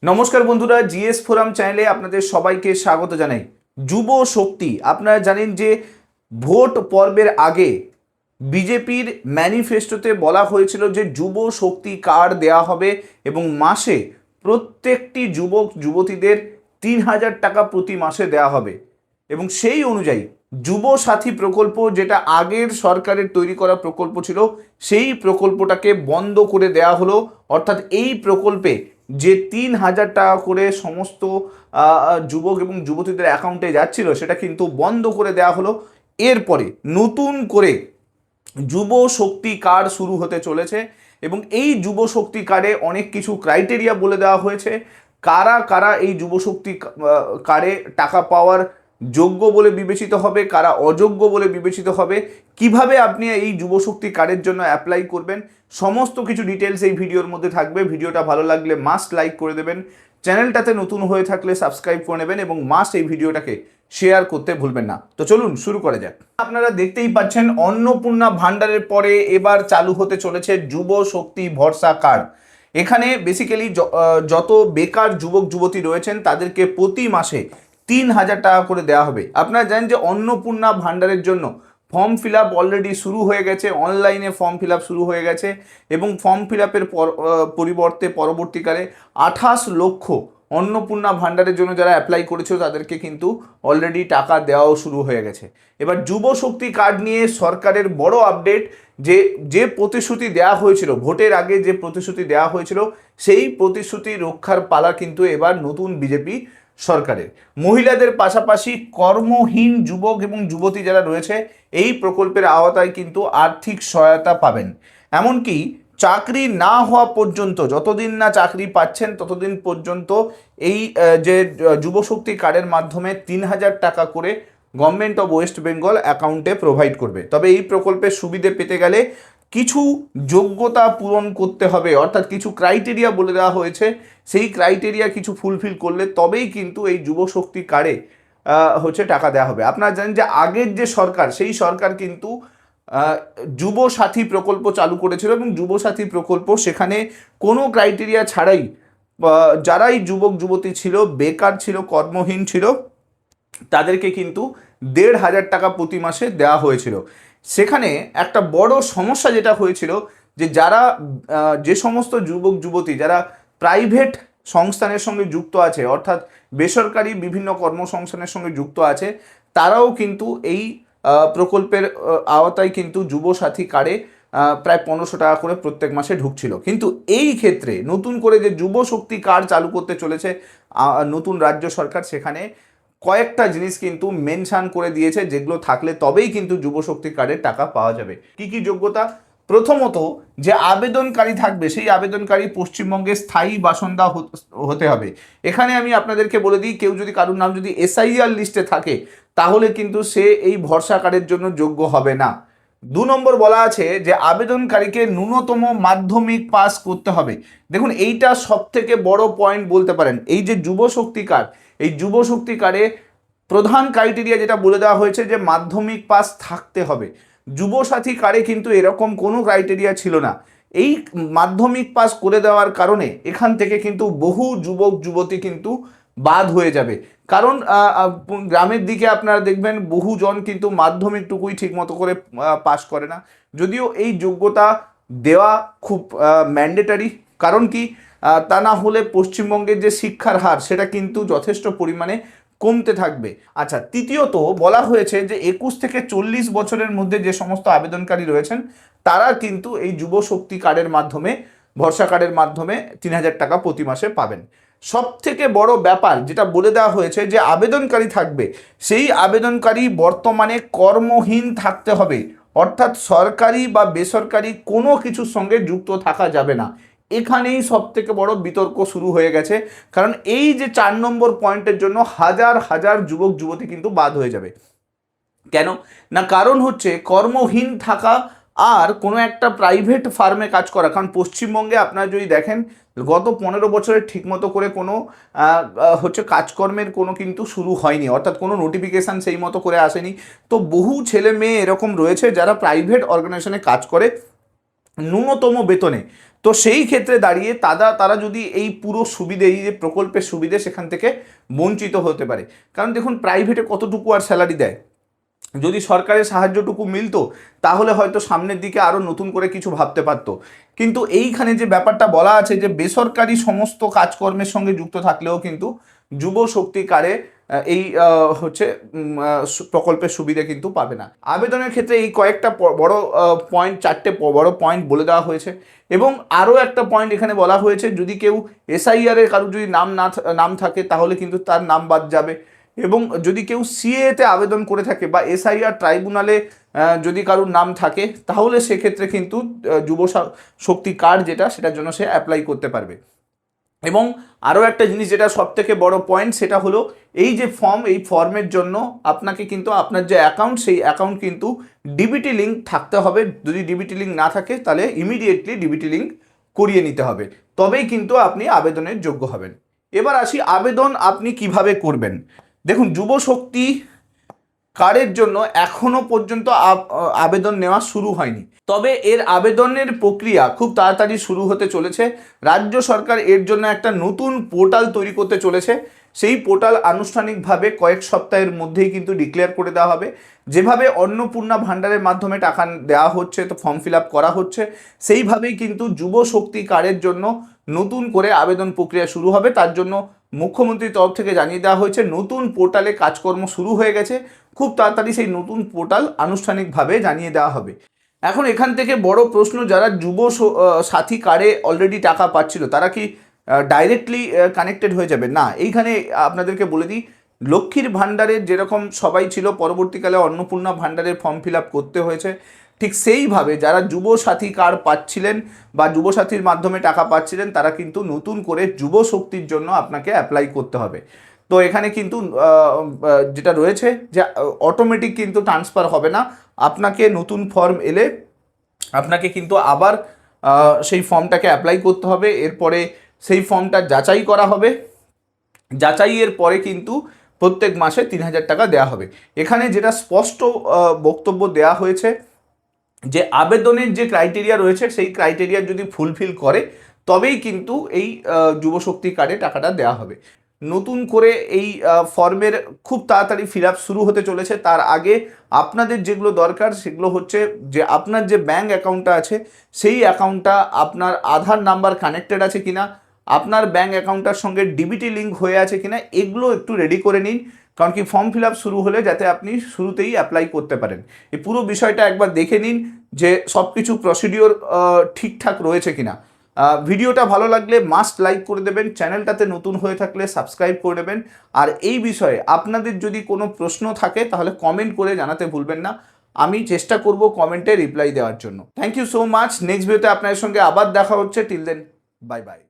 নমস্কার বন্ধুরা, GS forum চ্যানেলে আপনাদের সবাইকে স্বাগত জানাই। যুব শক্তি, আপনারা জানেন যে ভোট পর্বের আগে বিজেপির ম্যানিফেস্টোতে বলা হয়েছিল যে যুব শক্তি কার্ড দেওয়া হবে এবং মাসে প্রত্যেকটি যুবক যুবতীদের 3,000 টাকা প্রতি মাসে দেওয়া হবে। এবং সেই অনুযায়ী যুব সাথী প্রকল্প, যেটা আগের সরকারের তৈরি করা প্রকল্প ছিল, সেই প্রকল্পটাকে বন্ধ করে দেওয়া হলো। অর্থাৎ এই প্রকল্পে যে 3,000 টাকা করে সমস্ত যুবক এবং যুবতীদের অ্যাকাউন্টে যাচ্ছিল, সেটা কিন্তু বন্ধ করে দেওয়া হলো। এরপরে নতুন করে যুব শক্তি কার্ড শুরু হতে চলেছে এবং এই যুব শক্তি কার্ডে অনেক কিছু ক্রাইটেরিয়া বলে দেওয়া হয়েছে। কারা কারা এই যুব শক্তি কার্ডে টাকা পাওয়ার যোগ্য বলে বিবেচিত হবে, কারা অযোগ্য বলে বিবেচিত হবে, কিভাবে আপনি এই যুব শক্তি কার্ডের জন্য অ্যাপ্লাই করবেন, সমস্ত কিছু ডিটেলস এই ভিডিওর মধ্যে থাকবে। ভিডিওটা ভালো লাগলে মাস্ট লাইক করে দেবেন, চ্যানেলটাতে নতুন হয়ে থাকলে সাবস্ক্রাইব করে নেবেন এবং মাস্ট এই ভিডিওটাকে শেয়ার করতে ভুলবেন না। তো চলুন শুরু করা যাক। আপনারা দেখতেই পাচ্ছেন, অন্নপূর্ণা ভান্ডারের পরে এবার চালু হতে চলেছে যুব শক্তি ভরসা কার্ড। এখানে বেসিক্যালি যত বেকার যুবক যুবতী রয়েছেন তাদেরকে প্রতি মাসে 3,000 টাকা করে দেওয়া হবে। আপনারা জানেন যে অন্নপূর্ণা ভান্ডারের জন্য ফর্ম ফিল আপ অলরেডি শুরু হয়ে গেছে, অনলাইনে ফর্ম ফিল আপ শুরু হয়ে গেছে এবং ফর্ম ফিল আপের পরিবর্তে পরবর্তীকালে 28 লক্ষ অন্নপূর্ণা ভান্ডারের জন্য যারা অ্যাপ্লাই করেছিল তাদেরকে কিন্তু অলরেডি টাকা দেওয়াও শুরু হয়ে গেছে। এবার যুব শক্তি কার্ড নিয়ে সরকারের বড় আপডেট, যে যে প্রতিশ্রুতি দেওয়া হয়েছিল ভোটের আগে, যে প্রতিশ্রুতি দেওয়া হয়েছিল সেই প্রতিশ্রুতি রক্ষার পালা কিন্তু এবার নতুন বিজেপি সরকারের। মহিলাদের পাশাপাশি কর্মহীন যুবক এবং যুবতী যারা রয়েছে এই প্রকল্পের আওতায় কিন্তু আর্থিক সহায়তা পাবেন। এমনকি চাকরি না হওয়া পর্যন্ত, যতদিন না চাকরি পাচ্ছেন ততদিন পর্যন্ত এই যে যুবশক্তি কার্ডের মাধ্যমে 3,000 টাকা করে গভর্নমেন্ট অফ ওয়েস্ট বেঙ্গল অ্যাকাউন্টে প্রোভাইড করবে। তবে এই প্রকল্পের সুবিধে পেতে গেলে কিছু যোগ্যতা পূরণ করতে হবে, অর্থাৎ কিছু ক্রাইটেরিয়া বলে দেওয়া হয়েছে। সেই ক্রাইটেরিয়া কিছু ফুলফিল করলে তবেই কিন্তু এই যুবশক্তি কার্ডে টাকা দেওয়া হবে। আপনারা জানেন যে আগের যে সরকার, সেই সরকার কিন্তু যুব সাথী প্রকল্প চালু করেছিল এবং যুব সাথী প্রকল্প সেখানে কোনো ক্রাইটেরিয়া ছাড়াই যারাই যুবক যুবতী ছিল, বেকার ছিল, কর্মহীন ছিল, তাদেরকে কিন্তু 1,500 টাকা প্রতি মাসে দেওয়া হয়েছিল। সেখানে একটা বড় সমস্যা যেটা হয়েছিল, যে যারা যে সমস্ত যুবক যুবতী যারা প্রাইভেট সংস্থানের সঙ্গে যুক্ত আছে, অর্থাৎ বেসরকারি বিভিন্ন কর্মসংস্থানের সঙ্গে যুক্ত আছে, তারাও কিন্তু এই প্রকল্পের আওতায় কিন্তু যুব সাথী কার্ডে প্রায় 1,500 টাকা করে প্রত্যেক মাসে ঢুকছিল। কিন্তু এই ক্ষেত্রে নতুন করে যে যুব শক্তি কার্ড চালু করতে চলেছে নতুন রাজ্য সরকার, সেখানে কয়েকটা জিনিস কিন্তু মেনশন করে দিয়েছে, যেগুলো থাকলে তবেই কিন্তু যুব শক্তি কার্ডের টাকা পাওয়া যাবে। কি কি যোগ্যতা? প্রথমত, যে আবেদনকারী থাকবে সেই আবেদনকারী পশ্চিমবঙ্গের স্থায়ী বাসিন্দা হতে হবে। এখানে আমি আপনাদেরকে বলে দিই, কেউ যদি কারোর নাম যদি SIR লিস্টে থাকে তাহলে কিন্তু সে এই ভরসা কার্ডের জন্য যোগ্য হবে না। 2 নম্বর বলা আছে যে আবেদনকারীকে ন্যূনতম মাধ্যমিক পাস করতে হবে। দেখুন, এইটা সব থেকে বড় পয়েন্ট বলতে পারেন। এই যে যুব শক্তি কার্ড, এই যুব শক্তি কার্ডে প্রধান ক্রাইটেরিয়া যেটা বলে দেওয়া হয়েছে যে মাধ্যমিক পাস থাকতে হবে। যুব সাথী কার্ডে কিন্তু এরকম কোনো ক্রাইটেরিয়া ছিল না। এই মাধ্যমিক পাস করে দেওয়ার কারণে এখান থেকে কিন্তু বহু যুবক যুবতী কিন্তু বাদ হয়ে যাবে। কারণ গ্রামের দিকে আপনারা দেখবেন বহুজন কিন্তু মাধ্যমিকটুকুই ঠিক মতো করে পাস করে না। যদিও এই যোগ্যতা দেওয়া খুব ম্যান্ডেটারি, কারণ কি, তা না হলে পশ্চিমবঙ্গের যে শিক্ষার হার সেটা কিন্তু যথেষ্ট পরিমাণে কমতে থাকবে। আচ্ছা, তৃতীয়ত বলা হয়েছে যে 21 থেকে 40 বছরের মধ্যে যে সমস্ত আবেদনকারী রয়েছেন তারা কিন্তু এই যুব শক্তি কার্ডের মাধ্যমে, ভরসা কার্ডের মাধ্যমে 3,000 টাকা প্রতি মাসে পাবেন। সব থেকে বড় ব্যাপার যেটা বলে দেওয়া হয়েছে, যে আবেদনকারী থাকবে সেই আবেদনকারী বর্তমানে কর্মহীন থাকতে হবে, অর্থাৎ সরকারি বা বেসরকারি কোনো কিছুর সঙ্গে যুক্ত থাকা যাবে না। এখানেই সব থেকে বড় বিতর্ক শুরু হয়ে গেছে, কারণ এই যে 4 নম্বর পয়েন্টের জন্য হাজার হাজার যুবক যুবতী কিন্তু বাদ হয়ে যাবে। কেন না, কারণ হচ্ছে কর্মহীন থাকা আর কোনো একটা প্রাইভেট ফার্মে কাজ করা। কারণ পশ্চিমবঙ্গে আপনারা যদি দেখেন, গত 15 বছরে ঠিকমতো করে কোনো কাজকর্মের কোনো কিন্তু শুরু হয়নি, অর্থাৎ কোনো নোটিফিকেশান সেই মতো করে আসেনি। তো বহু ছেলে মেয়ে এরকম রয়েছে যারা প্রাইভেট অর্গানাইজেশনে কাজ করে ন্যূনতম বেতনে। তো সেই ক্ষেত্রে দাঁড়িয়ে তারা যদি এই পুরো সুবিধে, এই যে প্রকল্পের সুবিধে, সেখান থেকে বঞ্চিত হতে পারে। কারণ দেখুন প্রাইভেটে কতটুকু আর স্যালারি দেয়, যদি সরকারের সাহায্যটুকু মিলতো তাহলে হয়তো সামনের দিকে আরও নতুন করে কিছু ভাবতে পারতো। কিন্তু এইখানে যে ব্যাপারটা বলা আছে যে বেসরকারি সমস্ত কাজকর্মের সঙ্গে যুক্ত থাকলেও কিন্তু যুব শক্তি কার্ডে এই হচ্ছে প্রকল্পের সুবিধা কিন্তু পাবে না। আবেদনের ক্ষেত্রে এই কয়েকটা বড় পয়েন্ট, চারটে বড় পয়েন্ট বলে দেওয়া হয়েছে। এবং আরও একটা পয়েন্ট এখানে বলা হয়েছে, যদি কেউ এসআইআর এর কারো যদি নাম থাকে তাহলে কিন্তু তার নাম বাদ যাবে। এবং যদি কেউ সিএতে আবেদন করে থাকে বা এসআইআর ট্রাইব্যুনালে যদি কারোর নাম থাকে তাহলে সেক্ষেত্রে কিন্তু যুব শক্তি কার্ড যেটা, সেটার জন্য সে অ্যাপ্লাই করতে পারবে। এবং আরও একটা জিনিস যেটা সবথেকে বড় পয়েন্ট, সেটা হলো এই যে এই ফর্মের জন্য আপনাকে কিন্তু আপনার যে অ্যাকাউন্ট, সেই অ্যাকাউন্ট কিন্তু ডিবিটি লিঙ্ক থাকতে হবে। যদি ডিবিটি লিঙ্ক না থাকে তাহলে ইমিডিয়েটলি ডিবিটি লিঙ্ক করিয়ে নিতে হবে, তবেই কিন্তু আপনি আবেদনের যোগ্য হবেন। এবার আসি আবেদন আপনি কিভাবে করবেন। দেখুন, যুব শক্তি কার্ডের জন্য এখনো পর্যন্ত আবেদন নেওয়া শুরু হয়নি, তবে এর আবেদনের প্রক্রিয়া খুব তাড়াতাড়ি শুরু হতে চলেছে। রাজ্য সরকার এর জন্য একটা নতুন পোর্টাল তৈরি করতে চলেছে। সেই পোর্টাল আনুষ্ঠানিকভাবে কয়েক সপ্তাহের মধ্যেই কিন্তু ডিক্লেয়ার করে দেওয়া হবে। যেভাবে অন্নপূর্ণা ভাণ্ডারের মাধ্যমে টাকা দেওয়া হচ্ছে, তো ফর্ম ফিল আপ করা হচ্ছে, সেইভাবেই কিন্তু যুব শক্তি কার্ডের জন্য নতুন করে আবেদন প্রক্রিয়া শুরু হবে। তার জন্য মুখ্যমন্ত্রীর তরফ থেকে জানিয়ে দেওয়া হয়েছে নতুন পোর্টালে কাজকর্ম শুরু হয়ে গেছে। খুব তাড়াতাড়ি সেই নতুন পোর্টাল আনুষ্ঠানিকভাবে জানিয়ে দেওয়া হবে। এখন এখান থেকে বড় প্রশ্ন, যারা যুব সাথী কার্ডে অলরেডি টাকা পাচ্ছিল তারা কি ডাইরেক্টলি কানেক্টেড হয়ে যাবে? না, এইখানে আপনাদেরকে বলে দিই, লক্ষ্মীর ভাণ্ডারের যেরকম সবাই ছিল, পরবর্তীকালে অন্নপূর্ণা ভাণ্ডারের ফর্ম ফিল আপ করতে হয়েছে, ঠিক সেইভাবে যারা যুব সাথী কার্ড পাচ্ছিলেন বা যুব সাথীর মাধ্যমে টাকা পাচ্ছিলেন, তারা কিন্তু নতুন করে যুব শক্তির জন্য আপনাকে অ্যাপ্লাই করতে হবে। তো এখানে কিন্তু যেটা রয়েছে যে অটোমেটিক কিন্তু ট্রান্সফার হবে না, আপনাকে নতুন ফর্ম এলে আপনাকে কিন্তু আবার সেই ফর্মটাকে অ্যাপ্লাই করতে হবে। এরপরে সেই ফর্মটা যাচাই করা হবে, যাচাইয়ের পরে কিন্তু প্রত্যেক মাসে 3,000 টাকা দেওয়া হবে। এখানে যেটা স্পষ্ট বক্তব্য দেওয়া হয়েছে যে আবেদনের যে ক্রাইটেরিয়া রয়েছে, সেই ক্রাইটেরিয়া যদি ফুলফিল করে তবেই কিন্তু এই যুবশক্তি কার্ডে টাকাটা দেওয়া হবে। নতুন করে এই ফর্মের খুব তাড়াতাড়ি ফিল আপ শুরু হতে চলেছে। তার আগে আপনাদের যেগুলো দরকার সেগুলো হচ্ছে যে আপনার যে ব্যাঙ্ক অ্যাকাউন্টটা আছে, সেই অ্যাকাউন্টটা আপনার আধার নাম্বার কানেক্টেড আছে কিনা, আপনার ব্যাঙ্ক অ্যাকাউন্টটার সঙ্গে ডিবিটি লিঙ্ক হয়ে আছে কিনা, এগুলো একটু রেডি করে নিন। কারণ কি, ফর্ম ফিল আপ শুরু হলে যাতে আপনি শুরুতেই অ্যাপ্লাই করতে পারেন। এই পুরো বিষয়টা একবার দেখে নিন যে সব কিছু প্রসিডিওর ঠিকঠাক রয়েছে কিনা। ভিডিওটা ভালো লাগলে মাস্ট লাইক করে দেবেন, চ্যানেলটাতে নতুন হয়ে থাকলে সাবস্ক্রাইব করে দেবেন। আর এই বিষয়ে আপনাদের যদি কোনো প্রশ্ন থাকে তাহলে কমেন্ট করে জানাতে ভুলবেন না, আমি চেষ্টা করব কমেন্টে রিপ্লাই দেওয়ার জন্য। Thank you so much. Next ভিডিওতে আপনাদের সঙ্গে আবার দেখা হচ্ছে। Till then, bye by.